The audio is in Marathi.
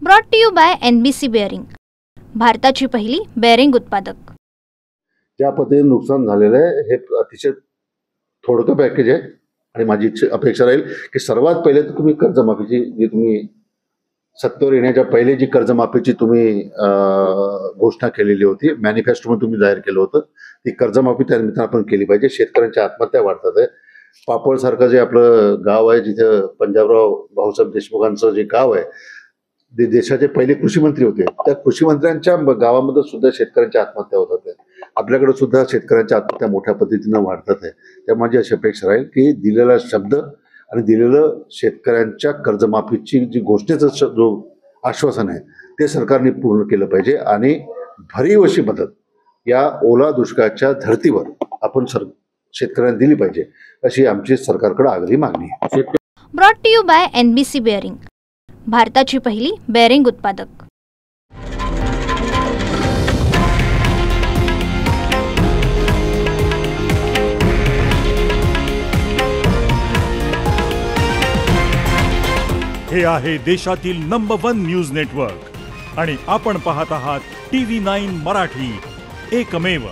Brought to you by NBC bearing, भारताची पहिली बेअरिंग उत्पादक। ज्या पद्धतीने नुकसान झालेलं आहे हे अतिशय थोडकं पॅकेज आहे आणि माझी अपेक्षा राहील की सर्वात पहिले तर तुम्ही कर्जमाफीची जी तुम्ही सत्तेवर येण्याच्या पहिले जी कर्जमाफीची तुम्ही घोषणा केलेली होती, मॅनिफेस्टोमध्ये तुम्ही जाहीर केलं होतं, ती कर्जमाफी त्या निमित्तानं आपण केली पाहिजे। शेतकऱ्यांच्या आत्महत्या वाढतात आहे। पापळसारखं जे आपलं गाव आहे जिथं पंजाबराव भाऊसाहेब देशमुखांचं जे गाव आहे, ते देशाचे पहिले कृषी मंत्री होते, त्या कृषी मंत्र्यांच्या गावामध्ये सुद्धा शेतकऱ्यांच्या आत्महत्या होत होत्या। आपल्याकडे सुद्धा शेतकऱ्यांच्या आत्महत्या मोठ्या पद्धतीनं वाढतात आहे। त्या माझी अशी अपेक्षा राहील की दिलेला शब्द आणि दिलेलं शेतकऱ्यांच्या कर्जमाफीची जी घोषणेचं जो आश्वासन आहे ते सरकारने पूर्ण केलं पाहिजे आणि भरीव अशी मदत या ओला दुष्काळाच्या धर्तीवर आपण शेतकऱ्यांना दिली पाहिजे अशी आमची सरकारकडे आग्रही मागणी आहे। Brought to you by NBC bearing, भारताची पहिली बेअरिंग उत्पादक। हे आहे देशातील नंबर 1 न्यूज नेटवर्क आणि आपण पाहत आहात TV9 मराठी, एकमेव।